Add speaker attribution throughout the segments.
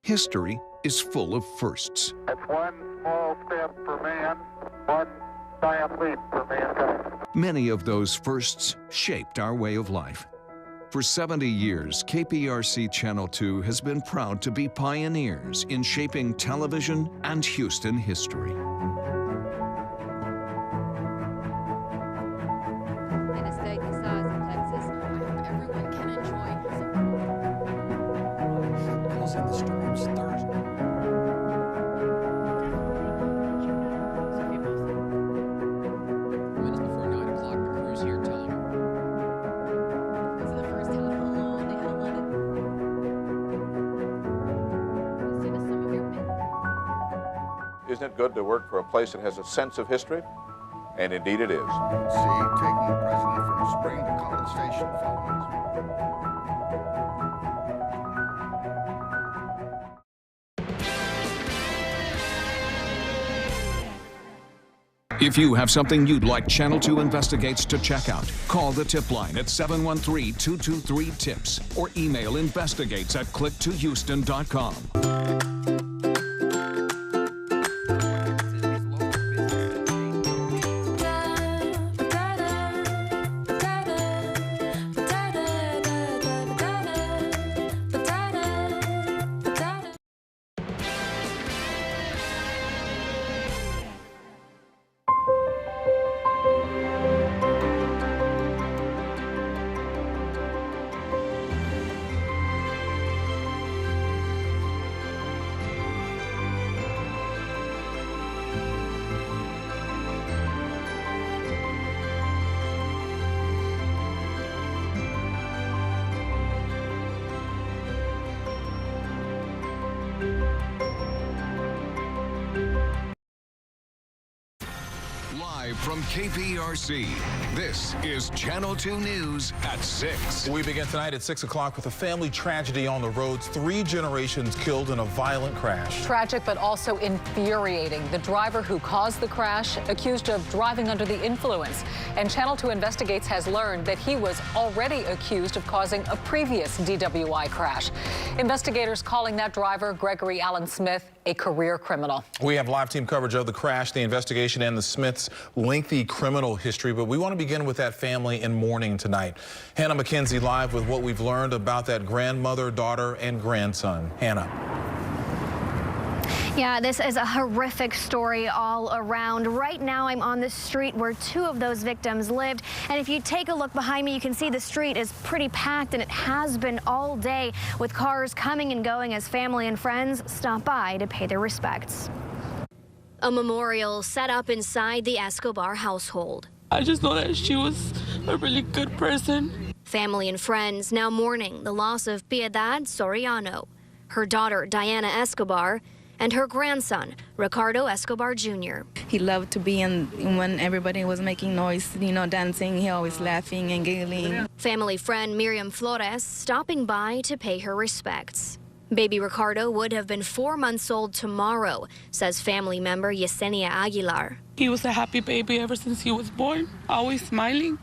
Speaker 1: History is full of firsts.
Speaker 2: It's one small step for man, one giant leap for mankind.
Speaker 1: Many of those firsts shaped our way of life. For 70 years, KPRC Channel 2 has been proud to be pioneers in shaping television and Houston history.
Speaker 3: In a state the size of Texas, I hope everyone can enjoy.
Speaker 4: Causing the storms Thursday.
Speaker 5: Minutes before 9 o'clock, the crew's here telling her.
Speaker 3: This is the first time in a long they had 11. As soon as some of your men.
Speaker 6: Isn't it good to work for a place that has a sense of history? And indeed it is.
Speaker 4: See, taking the president from Spring to College Station following his
Speaker 1: If you have something you'd like Channel 2 Investigates to check out, call the tip line at 713-223-TIPS or email investigates@click2houston.com. Live from KPRC, this is Channel 2 News at 6.
Speaker 7: We begin tonight at 6 o'clock with a family tragedy on the roads. 3 generations killed in a violent crash.
Speaker 8: Tragic, but also infuriating. The driver who caused the crash accused of driving under the influence. And Channel 2 Investigates has learned that he was already accused of causing a previous DWI crash. Investigators calling that driver, Gregory Allen Smith, a career criminal.
Speaker 7: We have live team coverage of the crash, the investigation, and the Smiths' lengthy criminal history. But we want to begin with that family in mourning tonight. Hannah McKenzie live with what we've learned about that grandmother, daughter, and grandson. Hannah.
Speaker 9: Yeah, this is a horrific story all around. Right now, I'm on the street where 2 of those victims lived. And if you take a look behind me, you can see the street is pretty packed, and it has been all day with cars coming and going as family and friends stop by to pay their respects.
Speaker 10: A memorial set up inside the Escobar household.
Speaker 11: I just know that she was a really good person.
Speaker 10: Family and friends now mourning the loss of Piedad Soriano, her daughter Diana Escobar, and her grandson, Ricardo Escobar Jr.
Speaker 12: He loved to be in when everybody was making noise, dancing. He always laughing and giggling.
Speaker 10: Family friend Miriam Flores stopping by to pay her respects. Baby Ricardo would have been 4 months old tomorrow, says family member Yesenia Aguilar.
Speaker 11: He was a happy baby ever since he was born, always smiling.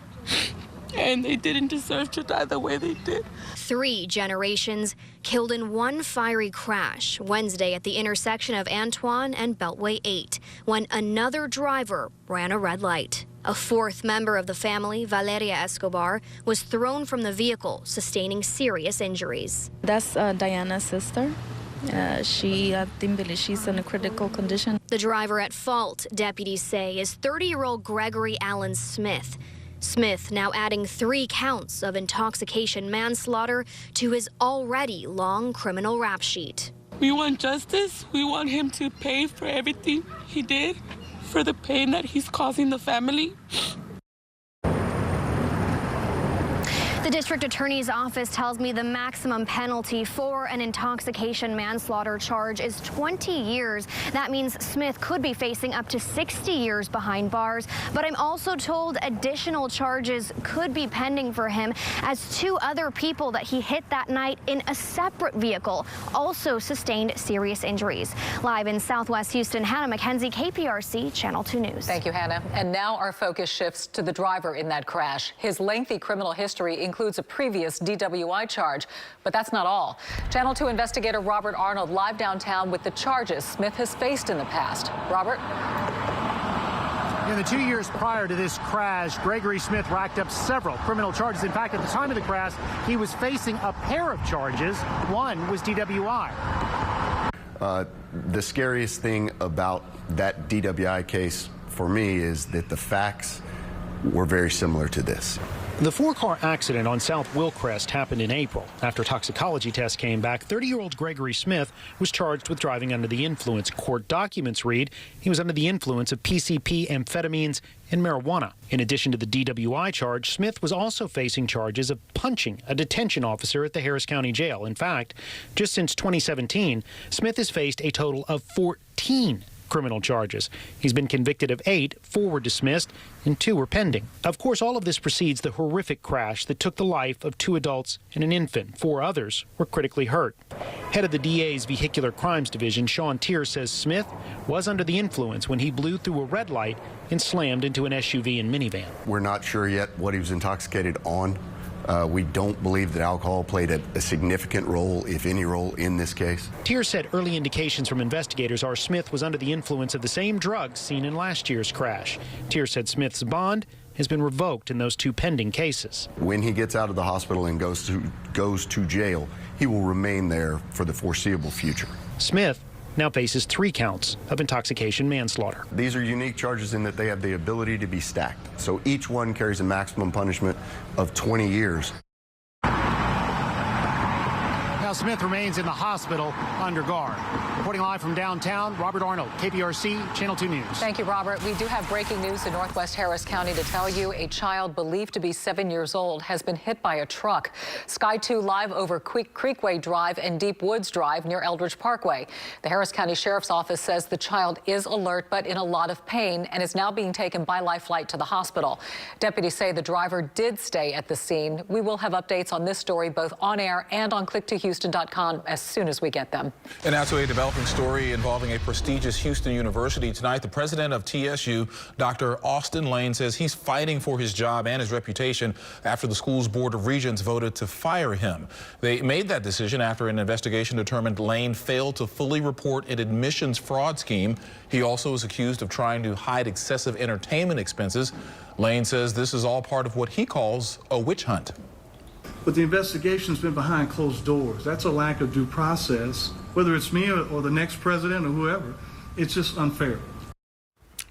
Speaker 11: And they didn't deserve to die the way they did.
Speaker 10: 3 generations killed in one fiery crash Wednesday at the intersection of Antoine and Beltway 8 when another driver ran a red light. A 4th member of the family, Valeria Escobar, was thrown from the vehicle, sustaining serious injuries.
Speaker 12: That's Diana's sister. She's in a critical condition.
Speaker 10: The driver at fault, deputies say, is 30-year-old Gregory Allen Smith. Smith now adding 3 counts of intoxication manslaughter to his already long criminal rap sheet.
Speaker 11: We want justice. We want him to pay for everything he did, for the pain that he's causing the family.
Speaker 9: The district attorney's office tells me the maximum penalty for an intoxication manslaughter charge is 20 years. That means Smith could be facing up to 60 years behind bars. But I'm also told additional charges could be pending for him, as 2 other people that he hit that night in a separate vehicle also sustained serious injuries. Live in Southwest Houston, Hannah McKenzie, KPRC, Channel 2 News.
Speaker 8: Thank you, Hannah. And now our focus shifts to the driver in that crash. His lengthy criminal history includes a previous DWI charge. But that's not all. Channel 2 investigator Robert Arnold live downtown with the charges Smith has faced in the past. Robert?
Speaker 13: In the 2 years prior to this crash, Gregory Smith racked up several criminal charges. In fact, at the time of the crash, he was facing a pair of charges. One was DWI.
Speaker 14: The scariest thing about that DWI case for me is that the facts were very similar to this.
Speaker 13: The four-car accident on South Willcrest happened in April. After toxicology tests came back, 30-year-old Gregory Smith was charged with driving under the influence. Court documents read he was under the influence of PCP, amphetamines, and marijuana. In addition to the DWI charge, Smith was also facing charges of punching a detention officer at the Harris County Jail. In fact, just since 2017, Smith has faced a total of 14 criminal charges. He's been convicted of 8, 4 were dismissed, and 2 were pending. Of course, all of this precedes the horrific crash that took the life of 2 adults and an infant. 4 others were critically hurt. Head of the DA's Vehicular Crimes Division, Sean Tier, says Smith was under the influence when he blew through a red light and slammed into an SUV and minivan.
Speaker 14: We're not sure yet what he was intoxicated on. We don't believe that alcohol played a significant role, if any role, in this case.
Speaker 13: Tier said early indications from investigators are Smith was under the influence of the same drugs seen in last year's crash. Tier said Smith's bond has been revoked in those 2 pending cases.
Speaker 14: When he gets out of the hospital and goes to jail, he will remain there for the foreseeable future.
Speaker 13: Smith now faces 3 counts of intoxication manslaughter.
Speaker 14: These are unique charges in that they have the ability to be stacked. So each one carries a maximum punishment of 20 years.
Speaker 13: Now Smith remains in the hospital under guard. Reporting live from downtown, Robert Arnold, KPRC, Channel 2 News.
Speaker 8: Thank you, Robert. We do have breaking news in Northwest Harris County to tell you. A child believed to be 7 years old has been hit by a truck. Sky 2 live over Creekway Drive and Deep Woods Drive near Eldridge Parkway. The Harris County Sheriff's Office says the child is alert but in a lot of pain and is now being taken by life flight to the hospital. Deputies say the driver did stay at the scene. We will have updates on this story both on air and on click2houston.com as soon as we get them.
Speaker 7: And now to a developing story involving a prestigious Houston university. Tonight, the president of TSU, Dr. Austin Lane, says he's fighting for his job and his reputation after the school's Board of Regents voted to fire him. They made that decision after an investigation determined Lane failed to fully report an admissions fraud scheme. He also is accused of trying to hide excessive entertainment expenses. Lane says this is all part of what he calls a witch hunt.
Speaker 15: But the investigation's been behind closed doors. That's a lack of due process. Whether it's me or the next president or whoever, it's just unfair.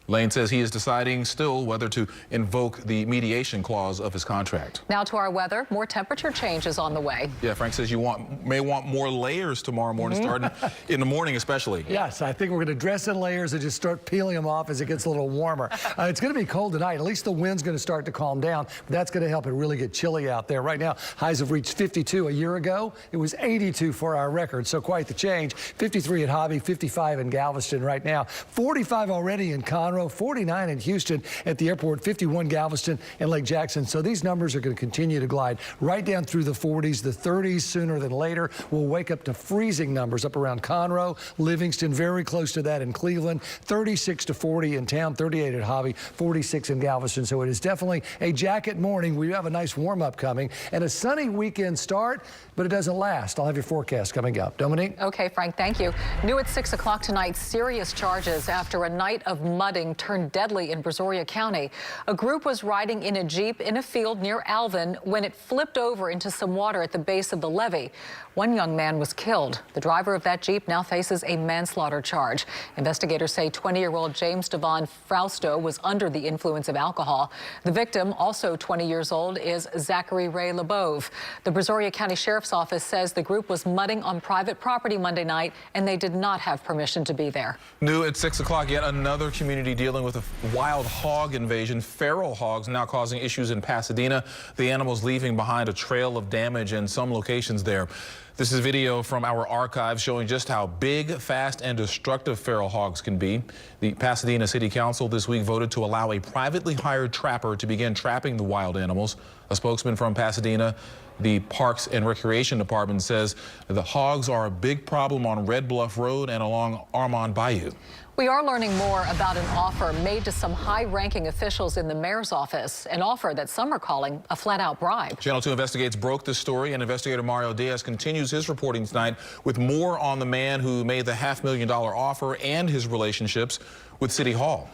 Speaker 7: Lane says he is deciding still whether to invoke the mediation clause of his contract.
Speaker 8: Now to our weather. More temperature changes on the way.
Speaker 7: Yeah, Frank says you may want more layers tomorrow morning, starting in the morning especially.
Speaker 16: Yes, I think we're going to dress in layers and just start peeling them off as it gets a little warmer. It's going to be cold tonight. At least the wind's going to start to calm down. But that's going to help it really get chilly out there. Right now, highs have reached 52 a year ago. It was 82 for our record, so quite the change. 53 at Hobby, 55 in Galveston right now. 45 already in Conroe, 49 in Houston at the airport, 51 Galveston and Lake Jackson. So these numbers are going to continue to glide right down through the 40s, the 30s sooner than later. We'll wake up to freezing numbers up around Conroe, Livingston, very close to that in Cleveland, 36 to 40 in town, 38 at Hobby, 46 in Galveston. So it is definitely a jacket morning. We have a nice warm up coming and a sunny weekend start, but it doesn't last. I'll have your forecast coming up. Dominique?
Speaker 8: Okay, Frank, thank you. New at 6 o'clock tonight, serious charges after a night of mudding turned deadly in Brazoria County. A group was riding in a Jeep in a field near Alvin when it flipped over into some water at the base of the levee. One young man was killed. The driver of that Jeep now faces a manslaughter charge. Investigators say 20-year-old James Devon Frausto was under the influence of alcohol. The victim, also 20 years old, is Zachary Ray LeBove. The Brazoria County Sheriff's Office says the group was mudding on private property Monday night, and they did not have permission to be there.
Speaker 7: New at 6 o'clock, yet another community dealing with a wild hog invasion. Feral hogs now causing issues in Pasadena. The animals leaving behind a trail of damage in some locations there. This is video from our archives showing just how big, fast, and destructive feral hogs can be. The Pasadena City Council this week voted to allow a privately hired trapper to begin trapping the wild animals. A spokesman from Pasadena, The Parks and Recreation Department says the hogs are a big problem on Red Bluff Road and along Armand Bayou.
Speaker 8: We are learning more about an offer made to some high-ranking officials in the mayor's office, an offer that some are calling a flat-out bribe.
Speaker 7: Channel 2 Investigates broke this story, and investigator Mario Diaz continues his reporting tonight with more on the man who made the $500,000 offer and his relationships with City Hall.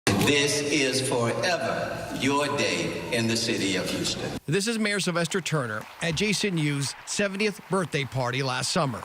Speaker 17: This is forever your day in the city of Houston.
Speaker 18: This is Mayor Sylvester Turner at Jason Yu's 70th birthday party last summer.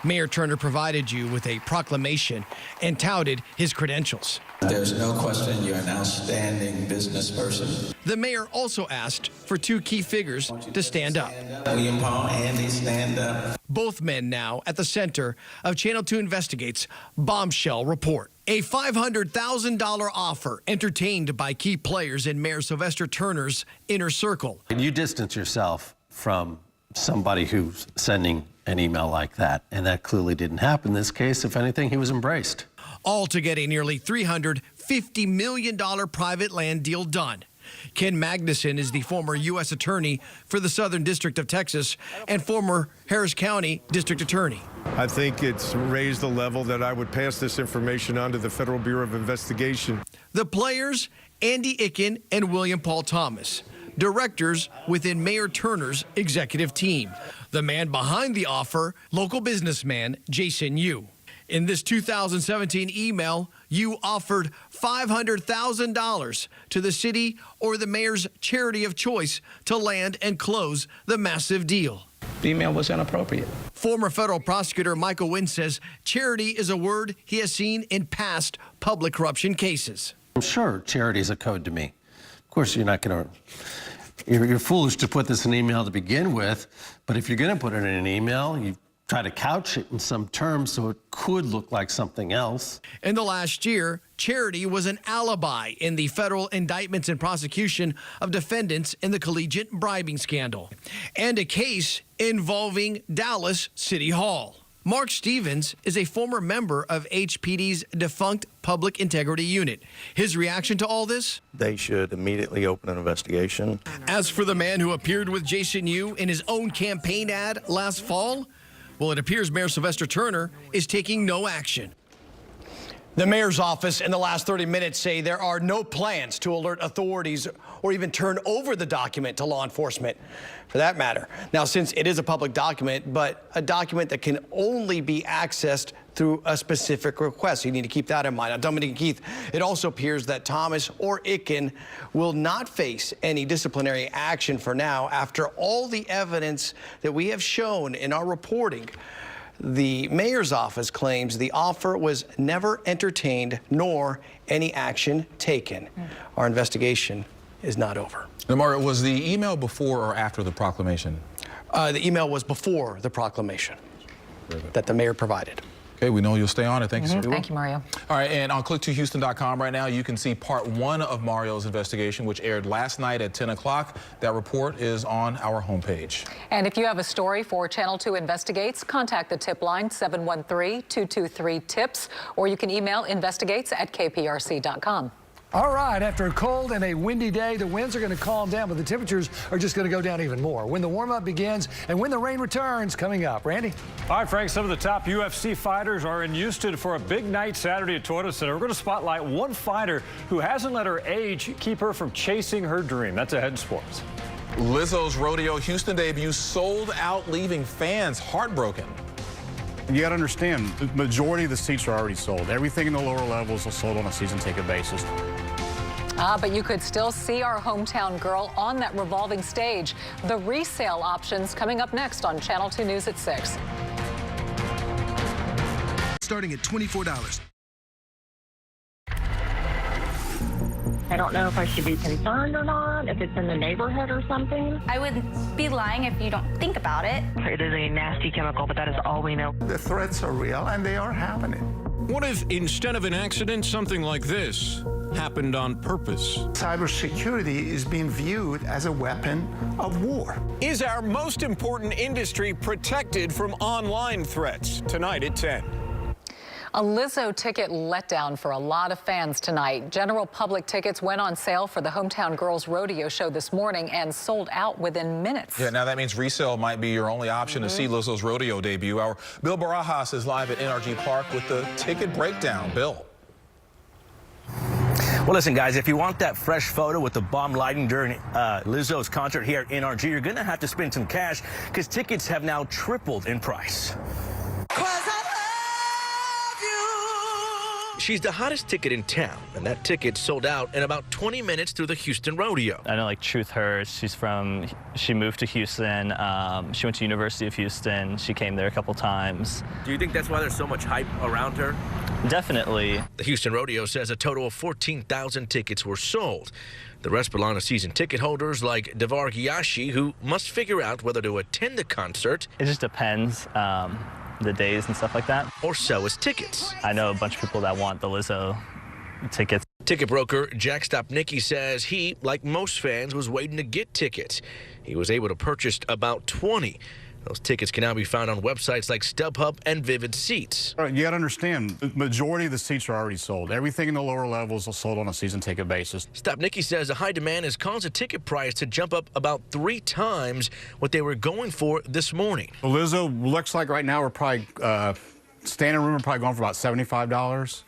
Speaker 18: Mayor Turner provided you with a proclamation and touted his credentials.
Speaker 17: There's no question you're an outstanding business person.
Speaker 18: The mayor also asked for two key figures to stand up.
Speaker 17: William Paul, Andy, stand up.
Speaker 18: Both men now at the center of Channel 2 Investigates' bombshell report. A $500,000 offer entertained by key players in Mayor Sylvester Turner's inner circle.
Speaker 19: You distance yourself from somebody who's sending an email like that, and that clearly didn't happen in this case. If anything, he was embraced.
Speaker 18: All to get a nearly $350 million private land deal done. Ken Magnuson is the former U.S. Attorney for the Southern District of Texas and former Harris County District Attorney.
Speaker 20: I think it's raised the level that I would pass this information on to the Federal Bureau of Investigation.
Speaker 18: The players, Andy Icken and William Paul Thomas, directors within Mayor Turner's executive team. The man behind the offer, local businessman Jason Yu. In this 2017 email, Yu offered $500,000 to the city or the mayor's charity of choice to land and close the massive deal.
Speaker 17: The email was inappropriate.
Speaker 18: Former federal prosecutor Michael Wynn says charity is a word he has seen in past public corruption cases.
Speaker 19: I'm sure charity is a code to me. Of course, you're not going to... You're foolish to put this in an email to begin with, but if you're going to put it in an email, you try to couch it in some terms so it could look like something else.
Speaker 18: In the last year, charity was an alibi in the federal indictments and prosecution of defendants in the collegiate bribing scandal, and a case involving Dallas City Hall. Mark Stevens is a former member of HPD's defunct Public Integrity Unit. His reaction to all this?
Speaker 21: They should immediately open an investigation.
Speaker 18: As for the man who appeared with Jason Yu in his own campaign ad last fall, well, it appears Mayor Sylvester Turner is taking no action. The mayor's office in the last 30 minutes say there are no plans to alert authorities or even turn over the document to law enforcement, for that matter. Now, since it is a public document, but a document that can only be accessed through a specific request. You need to keep that in mind. Now, Dominic and Keith, it also appears that Thomas or Icken will not face any disciplinary action for now after all the evidence that we have shown in our reporting. The mayor's office claims the offer was never entertained nor any action taken. Our investigation is not over.
Speaker 7: Now, Mario, was the email before or after the proclamation?
Speaker 18: The email was before the proclamation that the mayor provided.
Speaker 7: Okay, we know you'll stay on it. Thank you, sir.
Speaker 8: Thank you, Mario.
Speaker 7: All right, and on click2houston.com right now, you can see part 1 of Mario's investigation, which aired last night at 10 o'clock. That report is on our homepage.
Speaker 8: And if you have a story for Channel 2 Investigates, contact the tip line 713-223-TIPS, or you can email investigates@kprc.com.
Speaker 16: All right, after a cold and a windy day, the winds are going to calm down, but the temperatures are just going to go down even more when the warm-up begins and when the rain returns. Coming up, Randy.
Speaker 22: All right, Frank, some of the top UFC fighters are in Houston for a big night Saturday at Toyota Center. We're going to spotlight one fighter who hasn't let her age keep her from chasing her dream. That's ahead in sports.
Speaker 7: Lizzo's Rodeo Houston debut sold out, leaving fans heartbroken.
Speaker 23: You got to understand, the majority of the seats are already sold. Everything in the lower levels is sold on a season ticket basis.
Speaker 8: But you could still see our hometown girl on that revolving stage. The resale options coming up next on Channel 2 News at 6.
Speaker 24: Starting at $24.
Speaker 25: I don't know if I should be concerned or not, if it's in the neighborhood or something.
Speaker 26: I would be lying if you don't think about it.
Speaker 25: It is a nasty chemical, but that is all we know.
Speaker 27: The threats are real and they are happening.
Speaker 28: What if instead of an accident, something like this happened on purpose?
Speaker 27: Cybersecurity is being viewed as a weapon of war.
Speaker 28: Is our most important industry protected from online threats? Tonight at 10.
Speaker 8: A Lizzo ticket letdown for a lot of fans tonight. General public tickets went on sale for the Hometown Girls Rodeo show this morning and sold out within minutes.
Speaker 7: Yeah, now that means resale might be your only option to see Lizzo's rodeo debut. Our Bill Barajas is live at NRG Park with the ticket breakdown. Bill.
Speaker 1: Well, listen, guys, if you want that fresh photo with the bomb lighting during Lizzo's concert here at NRG, you're going to have to spend some cash because tickets have now tripled in price. She's the hottest ticket in town, and that ticket sold out in about 20 minutes through the Houston Rodeo.
Speaker 2: I know, like, Truth Hurts. She moved to Houston. She went to University of Houston. She came there a couple times.
Speaker 1: Do you think that's why there's so much hype around her?
Speaker 2: Definitely.
Speaker 1: The Houston Rodeo says a total of 14,000 tickets were sold. The rest belong to season ticket holders like Devar Giyashi, who must figure out whether to attend the concert.
Speaker 2: It just depends. The days and stuff like that.
Speaker 1: Or sell his tickets.
Speaker 2: I know a bunch of people that want the Lizzo tickets.
Speaker 1: Ticket broker Jack Stopnicki says he, like most fans, was waiting to get tickets. He was able to purchase about 20. Those tickets can now be found on websites like StubHub and Vivid Seats.
Speaker 23: You got to understand, the majority of the seats are already sold. Everything in the lower levels is sold on a season ticket basis.
Speaker 1: Stopnicki says the high demand has caused the ticket price to jump up about 3 times what they were going for this morning.
Speaker 23: Well, Lizzo looks like right now we're probably, standing room are probably going for about $75.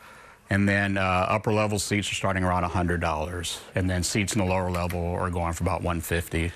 Speaker 23: And then upper level seats are starting around $100. And then seats in the lower level are going for about $150.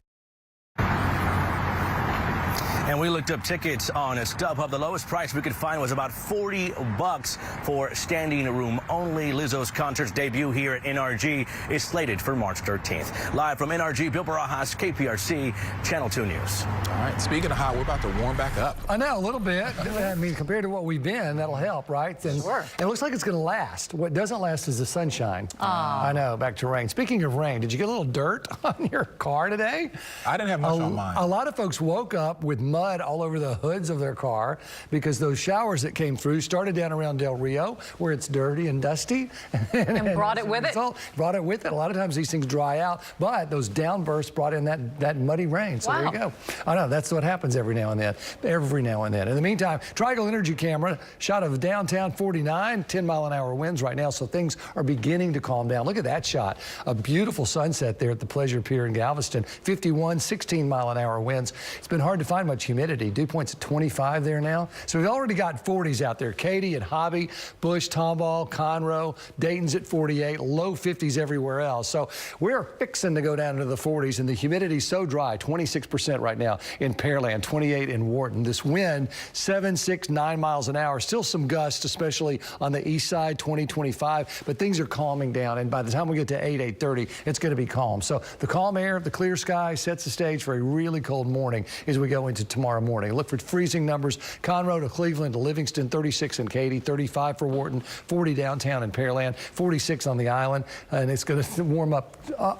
Speaker 1: And we looked up tickets on a StubHub. The lowest price we could find was about $40 for standing room only. Lizzo's concert's debut here at NRG is slated for March 13th. Live from NRG, Bill Barajas, KPRC, Channel 2 News.
Speaker 7: All right, speaking of hot, we're about to warm back up.
Speaker 16: I know, a little bit. I mean, compared to what we've been, that'll help, right? And
Speaker 8: sure.
Speaker 16: It looks like it's going to last. What doesn't last is the sunshine. I know, back to rain. Speaking of rain, did you get a little dirt on your car today?
Speaker 7: I didn't have much on mine.
Speaker 16: A lot of folks woke up with mud all over the hoods of their car because those showers that came through started down around Del Rio where it's dirty and dusty.
Speaker 8: And brought it with it?
Speaker 16: Brought it with it. A lot of times these things dry out, but those downbursts brought in that muddy rain. So there you go. I know, that's what happens every now and then. Every now and then. In the meantime, Triangle Energy camera shot of downtown 49, 10-mile-an-hour winds right now, so things are beginning to calm down. Look at that shot. A beautiful sunset there at the Pleasure Pier in Galveston. 51, 16-mile-an-hour winds. It's been hard to find much humidity. Dew point's at 25 there now. So we've already got 40s out there. Katy and Hobby, Bush, Tomball, Conroe, Dayton's at 48, low 50s everywhere else. So we're fixing to go down into the 40s, and the humidity's so dry, 26% right now in Pearland, 28 in Wharton. This wind, 7, 6, 9 miles an hour. Still some gusts, especially on the east side, 20, 25, but things are calming down, and by the time we get to 8, 8:30, it's going to be calm. So the calm air, the clear sky sets the stage for a really cold morning as we go into tomorrow morning. Look for freezing numbers. Conroe to Cleveland to Livingston, 36 in Katy, 35 for Wharton, 40 downtown in Pearland, 46 on the island, and it's going to warm up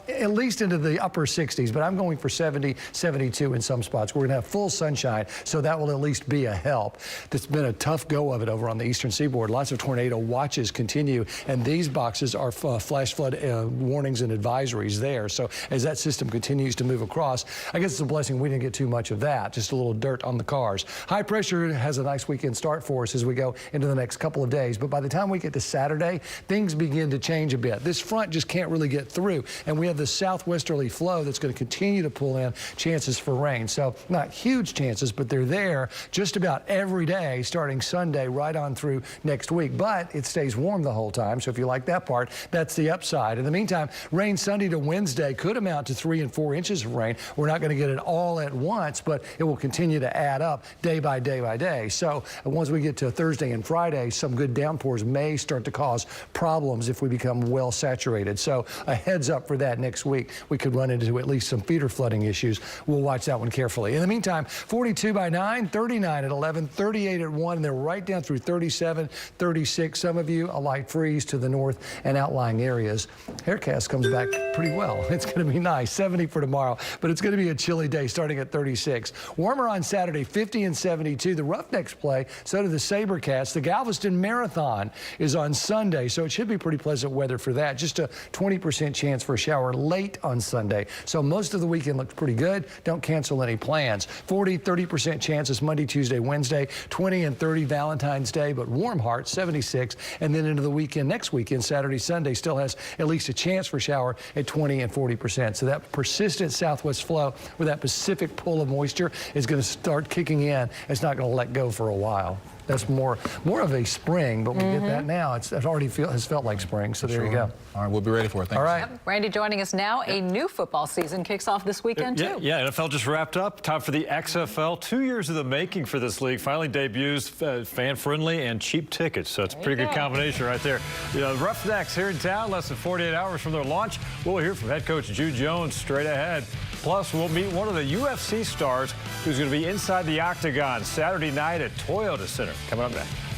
Speaker 16: at least into the upper 60s, but I'm going for 70, 72 in some spots. We're going to have full sunshine, so that will at least be a help. It's been a tough go of it over on the eastern seaboard. Lots of tornado watches continue, and these boxes are flash flood warnings and advisories there. So as that system continues to move across, I guess it's a blessing we didn't get too much of that, just a little dirt on the cars. High pressure has a nice weekend start for us as we go into the next couple of days, but by the time we get to Saturday, things begin to change a bit. This front just can't really get through, and we have this southwesterly flow that's going to continue to pull in chances for rain. So not huge chances, but they're there just about every day starting Sunday right on through next week, but it stays warm the whole time. So if you like that part, that's the upside. In the meantime, rain Sunday to Wednesday could amount to 3 and 4 inches of rain. We're not going to get it all at once, but it will continue to add up day by day by day. So once we get to Thursday and Friday, some good downpours may start to cause problems if we become well saturated. So a heads up for that next week. We could run into at least some feeder flooding issues. We'll watch that one carefully. In the meantime, 42 by 9, 39 at 11, 38 at 1, and they're right down through 37, 36. Some of you, a light freeze to the north and outlying areas. Aircast comes back pretty well. It's going to be nice. 70 for tomorrow, but it's going to be a chilly day starting at 36. Warmer Hammer on Saturday, 50 and 72. The Roughnecks play, so do the Sabercats. The Galveston Marathon is on Sunday, so it should be pretty pleasant weather for that. Just a 20% chance for a shower late on Sunday. So most of the weekend looks pretty good. Don't cancel any plans. 40, 30% chances Monday, Tuesday, Wednesday. 20 and 30 Valentine's Day, but warm heart, 76. And then into the weekend, next weekend, Saturday, Sunday, still has at least a chance for shower at 20 and 40%. So that persistent southwest flow with that Pacific pull of moisture is going to start kicking in. It's not going to let go for a while. That's more of a spring, but we get that now. It already has felt like spring, so there you go.
Speaker 7: All right, we'll be ready for it. Thanks.
Speaker 16: All right.
Speaker 8: Randy joining us now. A new football season kicks off this weekend, too.
Speaker 22: Yeah, NFL just wrapped up. Time for the XFL. 2 years of the making for this league. Finally debuts fan-friendly and cheap tickets, so it's a pretty good combination right there. You know, Roughnecks here in town, less than 48 hours from their launch. We'll hear from head coach Jude Jones straight ahead. Plus, we'll meet one of the UFC stars who's going to be inside the octagon Saturday night at Toyota Center. Coming up next.